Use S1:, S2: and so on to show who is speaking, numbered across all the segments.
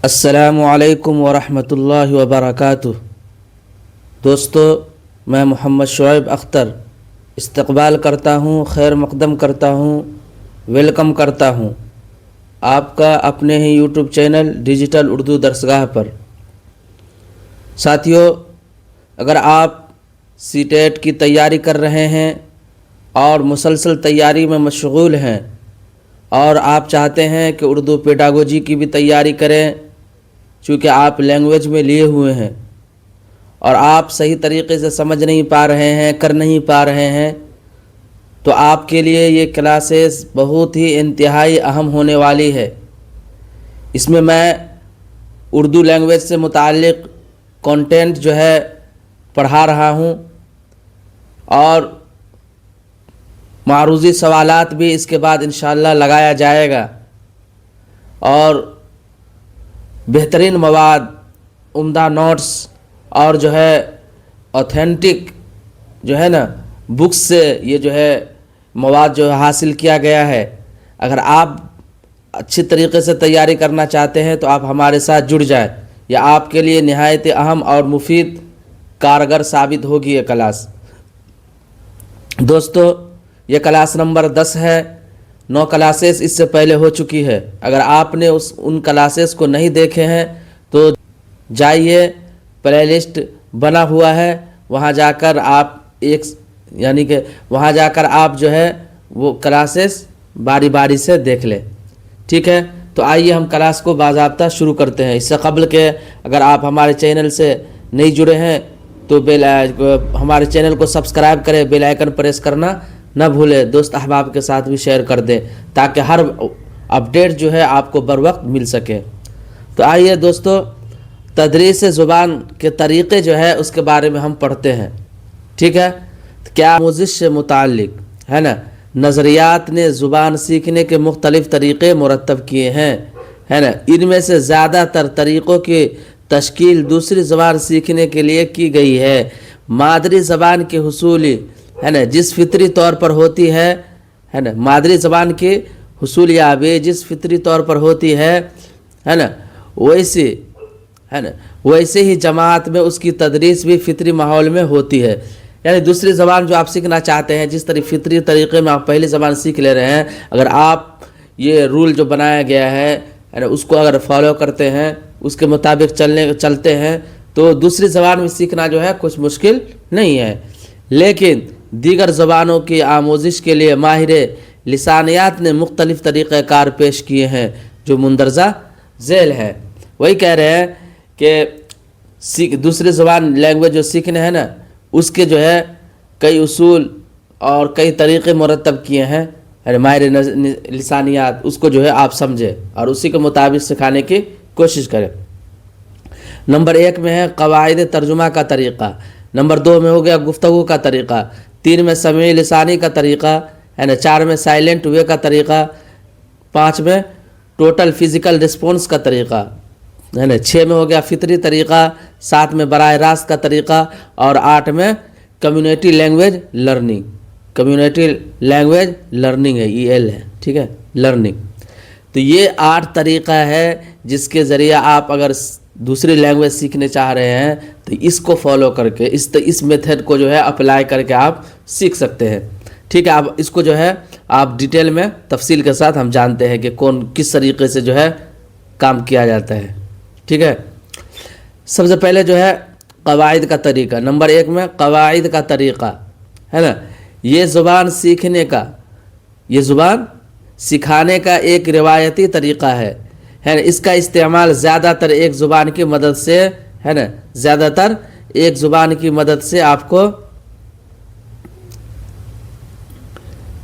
S1: السلام علیکم ورحمۃ اللہ وبرکاتہ۔ دوستو، میں محمد شعیب اختر استقبال کرتا ہوں، خیر مقدم کرتا ہوں، ویلکم کرتا ہوں آپ کا اپنے ہی یوٹیوب چینل ڈیجیٹل اردو درسگاہ پر۔ ساتھیو، اگر آپ سی ٹیٹ کی تیاری کر رہے ہیں اور مسلسل تیاری میں مشغول ہیں اور آپ چاہتے ہیں کہ اردو پیڈاگوجی کی بھی تیاری کریں، چونکہ آپ لینگویج میں لیے ہوئے ہیں اور آپ صحیح طریقے سے سمجھ نہیں پا رہے ہیں، کر نہیں پا رہے ہیں، تو آپ کے لیے یہ کلاسز بہت ہی انتہائی اہم ہونے والی ہے۔ اس میں اردو لینگویج سے متعلق کنٹینٹ جو ہے پڑھا رہا ہوں اور معروضی سوالات بھی اس کے بعد انشاءاللہ لگایا جائے گا، اور بہترین مواد، عمدہ نوٹس اور جو ہے اوتھینٹک جو ہے نا بکس سے یہ جو ہے مواد جو حاصل کیا گیا ہے۔ اگر آپ اچھی طریقے سے تیاری کرنا چاہتے ہیں تو آپ ہمارے ساتھ جڑ جائیں، یہ آپ کے لیے نہایت اہم اور مفید کارگر ثابت ہوگی یہ کلاس۔ دوستو، یہ کلاس نمبر 10 ہے۔ 9 کلاسز اس سے پہلے ہو چکی ہے۔ اگر آپ نے ان کلاسز کو نہیں دیکھے ہیں تو جائیے، پلے لسٹ بنا ہوا ہے، وہاں جا کر آپ وہاں جا کر آپ جو ہے وہ کلاسز باری باری سے دیکھ لیں، ٹھیک ہے؟ تو آئیے ہم کلاس کو باضابطہ شروع کرتے ہیں۔ اس سے قبل کہ اگر آپ ہمارے چینل سے نہیں جڑے ہیں تو ہمارے چینل کو سبسکرائب کریں، بیل آئیکن پریس کرنا نہ بھولیں، دوست احباب کے ساتھ بھی شیئر کر دیں تاکہ ہر اپڈیٹ جو ہے آپ کو بر وقت مل سکے۔ تو آئیے دوستو، تدریس زبان کے طریقے جو ہے اس کے بارے میں ہم پڑھتے ہیں، ٹھیک ہے؟ کیا آموزش سے متعلق ہے نا نظریات نے زبان سیکھنے کے مختلف طریقے مرتب کیے ہیں، ہے نا؟ ان میں سے زیادہ تر طریقوں کی تشکیل دوسری زبان سیکھنے کے لیے کی گئی ہے۔ مادری زبان کے حصولی ہے نا جس فطری طور پر ہوتی ہے نا مادری زبان کی حصول یابی جس فطری طور پر ہوتی ہے نا ویسے ہی جماعت میں اس کی تدریس بھی فطری ماحول میں ہوتی ہے۔ یعنی دوسری زبان جو آپ سیکھنا چاہتے ہیں، جس طرح فطری طریقے میں آپ پہلی زبان سیکھ لے رہے ہیں، اگر آپ یہ رول جو بنایا گیا ہے نا اس کو اگر فالو کرتے ہیں، اس کے مطابق چلتے ہیں، تو دوسری زبان میں سیکھنا جو ہے کچھ مشکل نہیں ہے۔ لیکن دیگر زبانوں کی آموزش کے لیے ماہر لسانیات نے مختلف طریقہ کار پیش کیے ہیں جو مندرجہ ذیل ہے۔ وہی کہہ رہے ہیں کہ دوسری زبان لینگویج جو سیکھنے ہیں نا اس کے جو ہے کئی اصول اور کئی طریقے مرتب کیے ہیں ماہر لسانیات، اس کو جو ہے آپ سمجھیں اور اسی کے مطابق سکھانے کی کوشش کریں۔ نمبر 1 میں ہے قواعد ترجمہ کا طریقہ، نمبر 2 میں ہو گیا گفتگو کا طریقہ، 3 میں سمعی لسانی کا طریقہ ہے نا، 4 میں سائلنٹ وے کا طریقہ، 5 میں ٹوٹل فزیکل رسپونس کا طریقہ ہے نا، 6 میں ہو گیا فطری طریقہ، 7 میں براہ راست کا طریقہ، اور 8 میں community language learning. Community language learning ہے، EL ہے، ٹھیک ہے، لرننگ۔ تو یہ 8 طریقہ ہے جس کے ذریعے آپ اگر دوسری لینگویج سیکھنے چاہ رہے ہیں تو اس کو فالو کر کے اس میتھڈ کو جو ہے اپلائی کر کے آپ سیکھ سکتے ہیں، ٹھیک ہے؟ اب اس کو جو ہے آپ ڈیٹیل میں تفصیل کے ساتھ ہم جانتے ہیں کہ کس طریقے سے جو ہے کام کیا جاتا ہے، ٹھیک ہے؟ سب سے پہلے جو ہے قواعد کا طریقہ، نمبر 1 میں قواعد کا طریقہ ہے نا، یہ زبان سکھانے کا ایک روایتی طریقہ ہے نا، اس کا استعمال زیادہ تر ایک زبان کی مدد سے ہے نا، زیادہ تر ایک زبان کی مدد سے آپ کو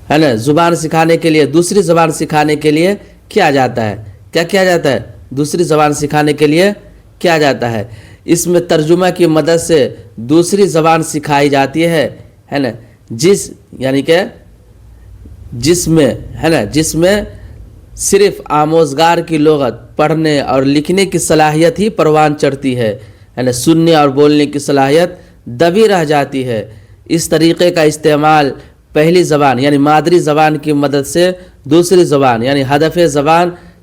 S1: ہے نا زبان سکھانے کے لیے، دوسری زبان سکھانے کے لیے کیا جاتا ہے۔ کیا کیا جاتا ہے؟ دوسری زبان سکھانے کے لیے کیا جاتا ہے؟ اس میں ترجمہ کی مدد سے دوسری زبان سکھائی جاتی ہے نا، جس میں صرف آموزگار کی لغت پڑھنے اور لکھنے کی صلاحیت ہی پروان چڑھتی ہے نا، سننے اور بولنے کی صلاحیت دبی رہ جاتی ہے۔ اس طریقے کا استعمال پہلی زبان یعنی مادری زبان کی مدد سے دوسری زبان یعنی ہدف زبان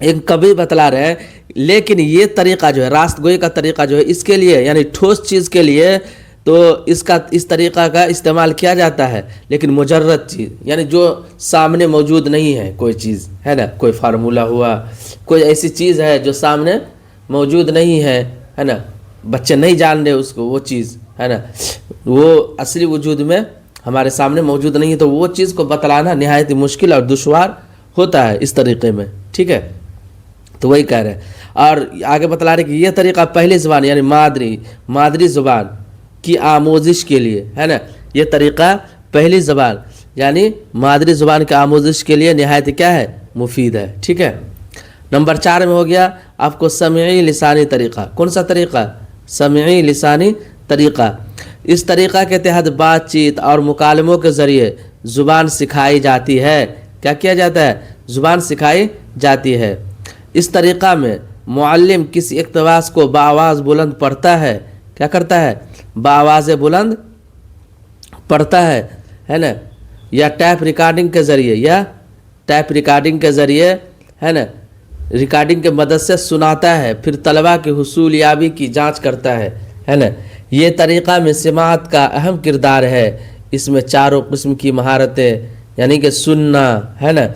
S1: ایک کبھی بتلا رہے ہیں، لیکن یہ طریقہ جو ہے راست گوئی کا طریقہ جو ہے اس کے لیے یعنی ٹھوس چیز کے لیے تو اس طریقہ کا استعمال کیا جاتا ہے، لیکن مجرد چیز یعنی جو سامنے موجود نہیں ہے کوئی چیز ہے نا، کوئی فارمولہ ہوا، کوئی ایسی چیز ہے جو سامنے موجود نہیں ہے نا، بچے نہیں جان رہے اس کو، وہ چیز ہے نا، وہ اصلی وجود میں ہمارے سامنے موجود نہیں ہے، تو وہ چیز کو بتلانا نہایت مشکل اور دشوار ہوتا ہے اس طریقے میں، ٹھیک ہے، تو وہی کہہ رہے ہیں۔ اور آگے بتلا رہے کہ یہ طریقہ پہلی زبان یعنی مادری زبان کی آموزش کے لیے ہے نا، یہ طریقہ پہلی زبان یعنی مادری زبان کی آموزش کے لیے نہایت کیا ہے، مفید ہے، ٹھیک ہے۔ نمبر 4 میں ہو گیا آپ کو سمعی لسانی طریقہ۔ کون سا طریقہ؟ سمعی لسانی طریقہ۔ اس طریقہ کے تحت بات چیت اور مکالموں کے ذریعے زبان سکھائی جاتی ہے۔ کیا کیا جاتا ہے؟ زبان سکھائی جاتی ہے۔ اس طریقہ میں معلم کسی اقتباس کو بآواز بلند پڑھتا ہے، کیا کرتا ہے؟ بآواز بلند پڑھتا ہے نا، یا ٹیپ ریکارڈنگ کے ذریعے ہے نا، ریکارڈنگ کے مدد سے سناتا ہے، پھر طلباء کی حصول یابی کی جانچ کرتا ہے نا۔ یہ طریقہ میں سماعت کا اہم کردار ہے۔ اس میں چاروں قسم کی مہارتیں یعنی کہ سننا ہے نا،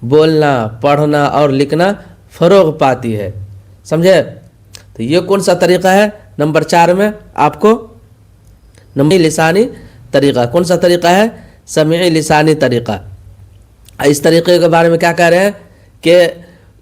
S1: بولنا، پڑھنا اور لکھنا فروغ پاتی ہے، سمجھے؟ تو یہ کون سا طریقہ ہے؟ نمبر 4 میں آپ کو نمبر لسانی طریقہ۔ کون سا طریقہ ہے؟ سمعی لسانی طریقہ۔ اس طریقے کے بارے میں کیا کہہ رہے ہیں کہ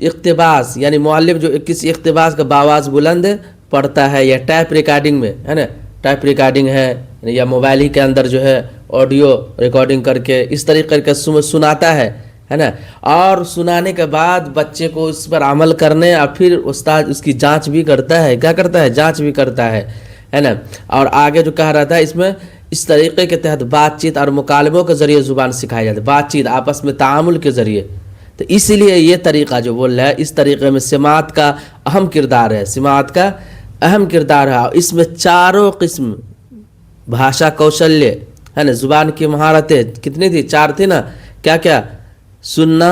S1: اقتباس یعنی معلم جو کسی اقتباس کا بآواز بلند پڑھتا ہے یا ٹیپ ریکارڈنگ میں ہے نا، ٹیپ ریکارڈنگ ہے یا موبائل ہی کے اندر جو ہے آڈیو ریکارڈنگ کر کے اس طریقے کا سناتا ہے نا، اور سنانے کے بعد بچے کو اس پر عمل کرنے اور پھر استاد اس کی جانچ بھی کرتا ہے، کیا کرتا ہے؟ جانچ بھی کرتا ہے نا۔ اور آگے جو کہہ رہا تھا اس میں اس طریقے کے تحت بات چیت اور مکالموں کے ذریعے زبان سکھائی جاتی ہے، بات چیت آپس میں تعامل کے ذریعے۔ تو اسی لیے یہ طریقہ جو بول رہا ہے اس طریقے میں سماعت کا اہم کردار ہے، سماعت کا اہم کردار ہے۔ اور اس میں چاروں قسم بھاشا کوشلیہ ہے نا، زبان کی مہارتیں کتنی تھی؟ 4 تھی نا، کیا کیا؟ سننا،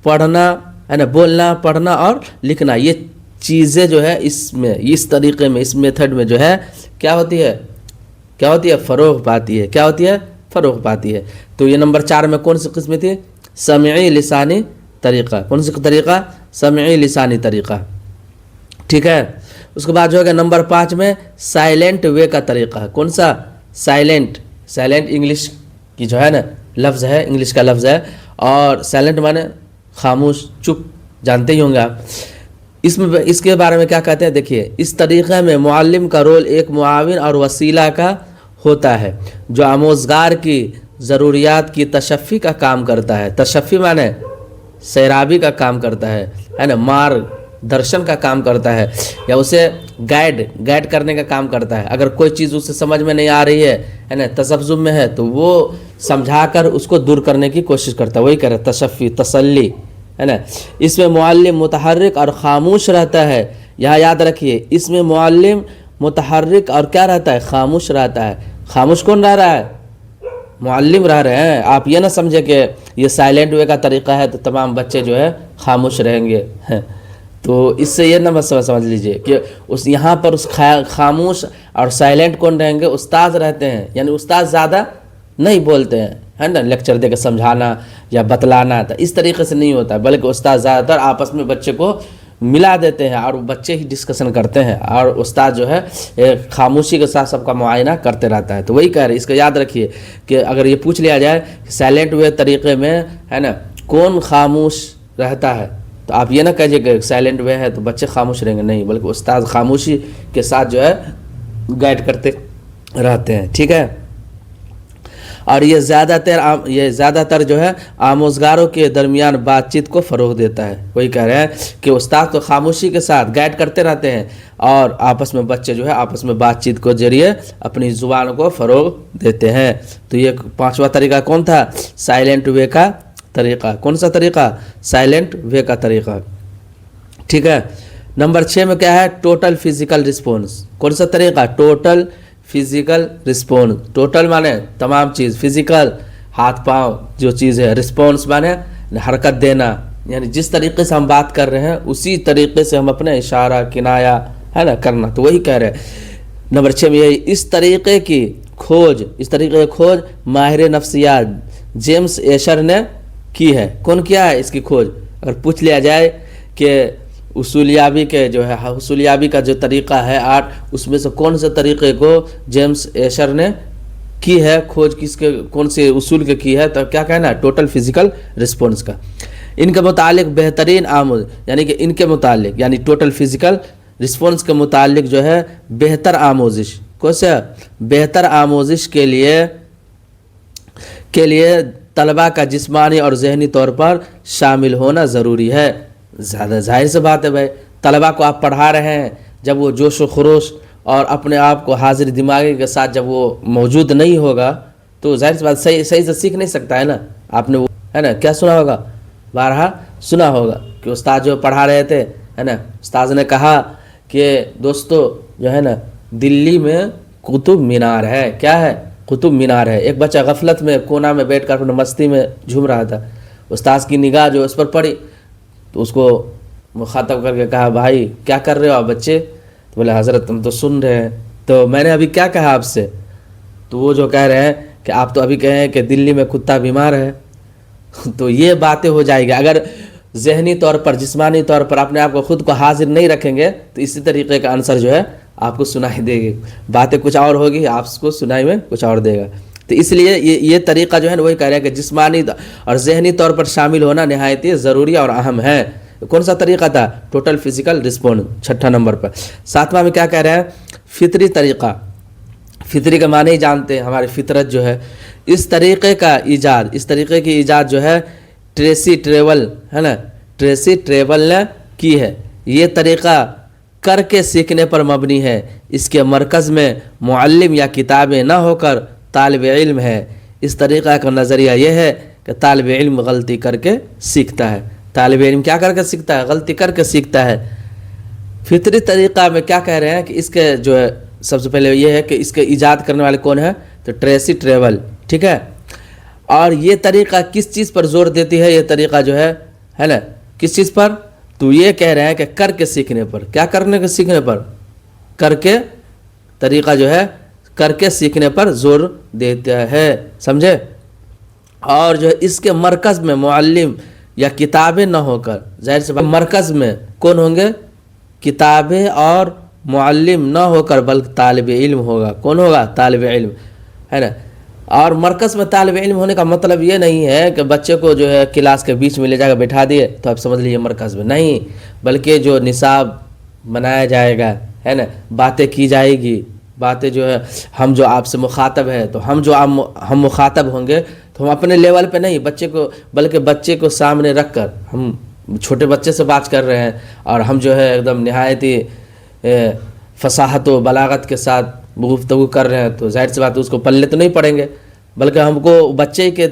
S1: پڑھنا ہے نا، بولنا، پڑھنا اور لکھنا، یہ چیزیں جو ہے اس میں اس طریقے میں اس میتھڈ میں جو ہے کیا ہوتی ہے؟ فروغ پاتی ہے۔ کیا ہوتی ہے؟ فروغ پاتی ہے۔ تو یہ نمبر 4 میں کون سی قسم تھی؟ سمعی لسانی طریقہ۔ کون سی طریقہ؟ سمعی لسانی طریقہ، ٹھیک ہے۔ اس کے بعد جو ہے نمبر 5 میں سائلنٹ وے کا طریقہ۔ کون سا؟ سائلنٹ انگلش کی جو ہے نا لفظ ہے، انگلش کا لفظ ہے، اور سائلنٹ مانے خاموش، چپ، جانتے ہی ہوں گے آپ۔ اس کے بارے میں کیا کہتے ہیں دیکھیے، اس طریقے میں معلم کا رول ایک معاون اور وسیلہ کا ہوتا ہے جو آموزگار کی ضروریات کی تشفی کا کام کرتا ہے۔ تشفی مانے سیرابی کا کام کرتا ہے نا، مارگ درشن کا کام کرتا ہے، یا اسے گائیڈ کرنے کا کام کرتا ہے۔ اگر کوئی چیز اسے سمجھ میں نہیں آ رہی ہے نا، تذبذب میں ہے، تو وہ سمجھا کر اس کو دور کرنے کی کوشش کرتا ہے، وہی کہہ رہے ہیں تشفی، تسلی ہے نا۔ اس میں معلم متحرک اور خاموش رہتا ہے۔ یہاں یاد رکھیے، اس میں معلم متحرک اور کیا رہتا ہے؟ خاموش رہتا ہے۔ خاموش کون رہ رہا ہے؟ معلم رہ رہے ہیں۔ آپ یہ نہ سمجھے کہ یہ سائلنٹ وے کا طریقہ ہے تو تمام بچے جو ہے خاموش رہیں گے، تو اس سے یہ نہ سمجھ لیجئے کہ یہاں پر اس خاموش اور سائلنٹ کون رہیں گے؟ استاد رہتے ہیں، یعنی استاد زیادہ نہیں بولتے ہیں ہے نا، لیکچر دے کے سمجھانا یا بتلانا، تو اس طریقے سے نہیں ہوتا، بلکہ استاد زیادہ تر آپس میں بچے کو ملا دیتے ہیں اور بچے ہی ڈسکشن کرتے ہیں، اور استاد جو ہے خاموشی کے ساتھ سب کا معائنہ کرتے رہتا ہے۔ تو وہی کہہ رہے ہیں، اس کو یاد رکھیے کہ اگر یہ پوچھ لیا جائے کہ سائلنٹ وے طریقے میں ہے نا کون خاموش رہتا ہے، تو آپ یہ نہ کہیے کہ سائلنٹ وے ہے تو بچے خاموش رہیں گے، نہیں، بلکہ استاد خاموشی کے ساتھ جو ہے گائیڈ کرتے رہتے ہیں، ٹھیک ہے۔ اور یہ زیادہ تر جو ہے آموزگاروں کے درمیان بات چیت کو فروغ دیتا ہے۔ وہی کہہ رہے ہیں کہ استاد تو خاموشی کے ساتھ گائیڈ کرتے رہتے ہیں، اور آپس میں بچے جو ہے آپس میں بات چیت کو ذریعے اپنی زبان کو فروغ دیتے ہیں۔ تو یہ 5واں طریقہ کون تھا؟ سائلنٹ وے کا طریقہ۔ کون سا طریقہ؟ سائلنٹ وے کا طریقہ، ٹھیک ہے۔ نمبر 6 میں کیا ہے؟ Total physical response. کون سا طریقہ؟ Total physical response. ٹوٹل مانے تمام چیز، فزیکل ہاتھ پاؤں جو چیز ہے، رسپونس مانے حرکت دینا یعنی جس طریقے سے ہم بات کر رہے ہیں اسی طریقے سے ہم اپنے اشارہ کنایا ہے نا کرنا. تو وہی کہہ رہے ہیں نمبر 6 میں یہی اس طریقے کی کھوج ماہر نفسیات جیمس ایشر نے کی ہے. کون کیا ہے اس کی کھوج؟ اگر پوچھ لیا جائے کہ اصولیابی کے جو ہے اصولیابی کا جو طریقہ ہے 8 اس میں سے کون سے طریقے کو جیمس ایشر نے کی ہے کھوج، کس کے کون سے اصول کے کی ہے؟ تو کیا کہنا ہے؟ ٹوٹل فزیکل رسپونس کا. ان کے متعلق بہترین آموز یعنی کہ ان کے متعلق یعنی ٹوٹل فزیکل رسپونس کے متعلق جو ہے بہتر آموزش بہتر آموزش کے لیے طلباء کا جسمانی اور ذہنی طور پر شامل ہونا ضروری ہے. زیادہ ظاہر سے بات ہے بھائی، طلباء کو آپ پڑھا رہے ہیں، جب وہ جوش و خروش اور اپنے آپ کو حاضر دماغی کے ساتھ جب وہ موجود نہیں ہوگا تو ظاہر سی بات صحیح سے سیکھ نہیں سکتا ہے نا. آپ نے وہ ہے نا کیا سنا ہوگا، بارہا سنا ہوگا کہ استاد جو پڑھا رہے تھے ہے نا، استاد نے کہا کہ دوستو جو ہے نا دلی میں قطب مینار ہے. کیا ہے؟ قطب مینار ہے. ایک بچہ غفلت میں کونا میں بیٹھ کر اپنے مستی میں جھوم رہا تھا. استاد کی نگاہ جو اس پر پڑی تو اس کو مخاطب کر کے کہا بھائی کیا کر رہے ہو آپ بچے؟ تو بولے حضرت ہم تو سن رہے ہیں. تو میں نے ابھی کیا کہا آپ سے؟ تو وہ جو کہہ رہے ہیں کہ آپ تو ابھی کہے ہیں کہ دلی میں کتا بیمار ہے. تو یہ باتیں ہو جائے گی اگر ذہنی طور پر جسمانی طور پر اپنے آپ کو خود کو حاضر نہیں رکھیں گے تو اسی طریقے کا آنسر جو ہے آپ کو سنائی دے گی. باتیں کچھ اور ہوگی، آپ کو سنائی میں کچھ اور دے گا. تو اس لیے یہ طریقہ جو ہے نا وہی کہہ رہے ہیں کہ جسمانی اور ذہنی طور پر شامل ہونا نہایت ضروری اور اہم ہے. کون سا طریقہ تھا؟ ٹوٹل فزیکل رسپونس 6 نمبر پر. 7واں میں کیا کہہ رہے ہیں؟ فطری طریقہ. فطری کا معنی ہی جانتے ہیں، ہماری فطرت جو ہے. اس طریقے کی ایجاد جو ہے ٹریسی ٹریول ہے نا، ٹریسی ٹریول نے کی ہے. یہ طریقہ کر کے سیکھنے پر مبنی ہے. اس کے مرکز میں معلم یا کتابیں نہ ہو کر طالب علم ہے. اس طریقہ کا نظریہ یہ ہے کہ طالب علم غلطی کر کے سیکھتا ہے. طالب علم کیا کر کے سیکھتا ہے؟ غلطی کر کے سیکھتا ہے. فطری طریقہ میں کیا کہہ رہے ہیں کہ اس کے جو ہے سب سے پہلے یہ ہے کہ اس کے ایجاد کرنے والے کون ہیں؟ تو ٹریسی ٹریول. ٹھیک ہے. اور یہ طریقہ کس چیز پر زور دیتی ہے؟ یہ طریقہ جو ہے نا کس چیز پر؟ تو یہ کہہ رہے ہیں کہ کر کے سیکھنے پر. کیا کرنے کے سیکھنے پر؟ کر کے. طریقہ جو ہے کر کے سیکھنے پر زور دیتا ہے. سمجھے؟ اور جو ہے اس کے مرکز میں معلم یا کتابیں نہ ہو کر، ظاہر سے مرکز میں کون ہوں گے؟ کتابیں اور معلم نہ ہو کر بلکہ طالب علم ہوگا. کون ہوگا؟ طالب علم ہے نا. اور مرکز میں طالب علم ہونے کا مطلب یہ نہیں ہے کہ بچے کو جو ہے کلاس کے بیچ میں لے جا کر بیٹھا دیے تو آپ سمجھ لیجیے مرکز میں نہیں، بلکہ جو نصاب بنایا جائے گا ہے نا، باتیں کی جائے گی. باتیں جو ہے ہم جو آپ سے مخاطب ہے تو ہم مخاطب ہوں گے تو ہم اپنے لیول پہ نہیں بلکہ بچے کو سامنے رکھ کر، ہم چھوٹے بچے سے بات کر رہے ہیں اور ہم جو ہے ایک دم نہایت ہی فصاحت و بلاغت کے ساتھ گفتگو کر رہے ہیں تو ظاہر سی بات اس کو پلے تو نہیں پڑیں گے، بلکہ ہم کو بچے کے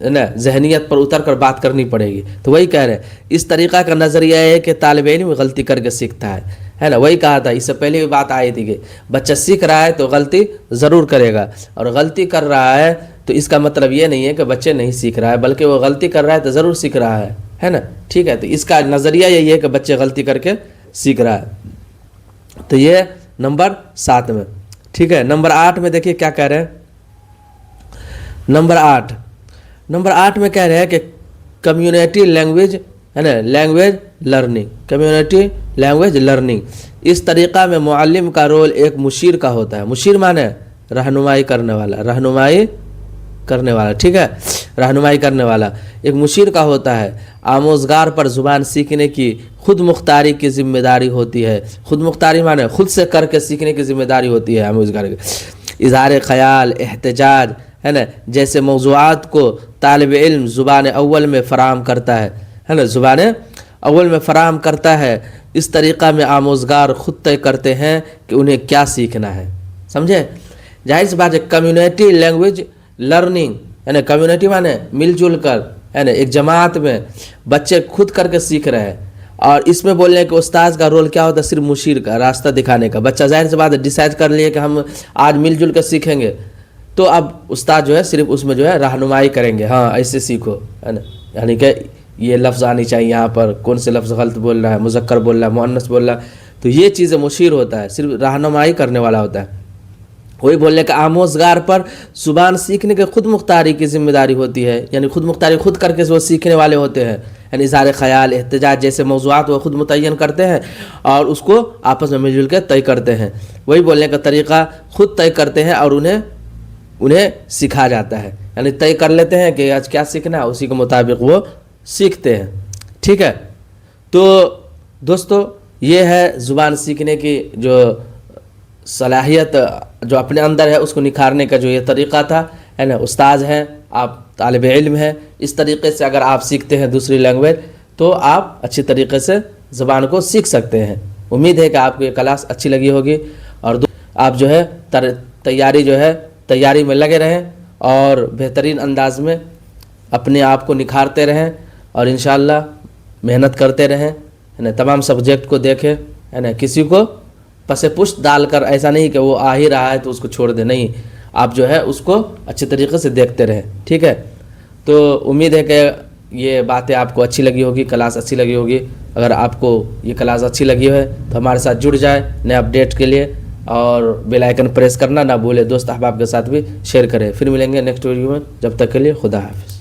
S1: نا ذہنیت پر اتر کر بات کرنی پڑے گی. تو وہی کہہ رہے ہیں اس طریقہ کا نظریہ ہے کہ طالب علم غلطی کر کے سیکھتا ہے نا. وہی کہا تھا اس سے پہلے بھی بات آئی تھی کہ بچہ سیکھ رہا ہے تو غلطی ضرور کرے گا، اور غلطی کر رہا ہے تو اس کا مطلب یہ نہیں ہے کہ بچے نہیں سیکھ رہا ہے، بلکہ وہ غلطی کر رہا ہے تو ضرور سیکھ رہا ہے نا. ٹھیک ہے. تو اس کا نظریہ یہی ہے کہ بچے غلطی کر کے سیکھ رہا ہے. تو یہ نمبر 7 میں. ٹھیک ہے. نمبر 8 میں دیکھیے کیا کہہ رہے ہیں. نمبر 8 میں کہہ رہے ہیں کہ کمیونٹی لینگویج ہے نا، language learning. Community language learning. اس طریقہ میں معلم کا رول ایک مشیر کا ہوتا ہے. مشیر مانے رہنمائی کرنے والا. ٹھیک ہے. رہنمائی کرنے والا ایک مشیر کا ہوتا ہے. آموزگار پر زبان سیکھنے کی خود مختاری کی ذمہ داری ہوتی ہے. خود مختاری مانے خود سے کر کے سیکھنے کی ذمہ داری ہوتی ہے آموزگار کی. اظہار خیال، احتجاج ہے نا جیسے موضوعات کو طالب علم زبان اول میں فراہم کرتا ہے نا، زبان اول میں فراہم کرتا ہے. اس طریقہ میں آموزگار خود طے کرتے ہیں کہ انہیں کیا سیکھنا ہے. سمجھے؟ ظاہر سی بات ہے کمیونٹی لینگویج لرننگ ہے نا، کمیونٹی مانے مل جل کر ہے نا، ایک جماعت میں بچے خود کر کے سیکھ رہے ہیں. اور اس میں بولنے کہ استاذ کا رول کیا ہوتا ہے؟ صرف مشیر کا، راستہ دکھانے کا. بچہ ظاہر سی بات ہے ڈیسائیڈ کر لیے کہ ہم آج مل جل کر سیکھیں گے، تو اب استاد جو ہے صرف اس میں جو ہے رہنمائی کریں گے، ہاں ایسے سیکھو ہے نا. یعنی کہ یہ لفظ آنی چاہیے یہاں پر، کون سے لفظ غلط بول رہا ہے، مذکر بول رہا ہے، مؤنث بول رہا ہے، تو یہ چیزیں مشیر ہوتا ہے، صرف رہنمائی کرنے والا ہوتا ہے۔ وہی بولنے کا آموزگار پر زبان سیکھنے کے خود مختاری کی ذمہ داری ہوتی ہے، یعنی خود مختاری خود کر کے وہ سیکھنے والے ہوتے ہیں، یعنی اظہار خیال، احتجاج جیسے موضوعات وہ خود متعین کرتے ہیں اور اس کو آپس میں مل جل کے طے کرتے ہیں۔ وہی بولنے کا طریقہ خود طے کرتے ہیں اور انہیں سکھا جاتا ہے، یعنی طے کر لیتے ہیں کہ آج کیا سیکھنا ہے، اسی کے مطابق وہ سیکھتے ہیں۔ ٹھیک ہے، تو دوستو یہ ہے زبان سیکھنے کی جو صلاحیت جو اپنے اندر ہے اس کو نکھارنے کا جو یہ طریقہ تھا، ہے نا۔ استاذ ہیں آپ، طالب علم ہیں، اس طریقے سے اگر آپ سیکھتے ہیں دوسری لینگویج تو آپ اچھی طریقے سے زبان کو سیکھ سکتے ہیں۔ امید ہے کہ آپ کو یہ کلاس اچھی لگی ہوگی، اور آپ جو ہے تیاری میں لگے رہیں اور بہترین انداز میں اپنے آپ کو نکھارتے رہیں، اور انشاءاللہ محنت کرتے رہیں، ہے نا۔ تمام سبجیکٹ کو دیکھیں، ہے نا، کسی کو پس پشت ڈال کر ایسا نہیں کہ وہ آ ہی رہا ہے تو اس کو چھوڑ دیں، نہیں، آپ جو ہے اس کو اچھے طریقے سے دیکھتے رہیں۔ ٹھیک ہے، تو امید ہے کہ یہ باتیں آپ کو اچھی لگی ہوگی، کلاس اچھی لگی ہوگی۔ اگر آپ کو یہ کلاس اچھی لگی ہے تو ہمارے ساتھ جڑ جائے نئے اپڈیٹ کے لیے، اور بیل آئیکن پریس کرنا نہ بھولے، دوست احباب کے ساتھ بھی شیئر کریں۔ پھر ملیں گے نیکسٹ ویڈیو میں، جب تک کے لیے خدا حافظ۔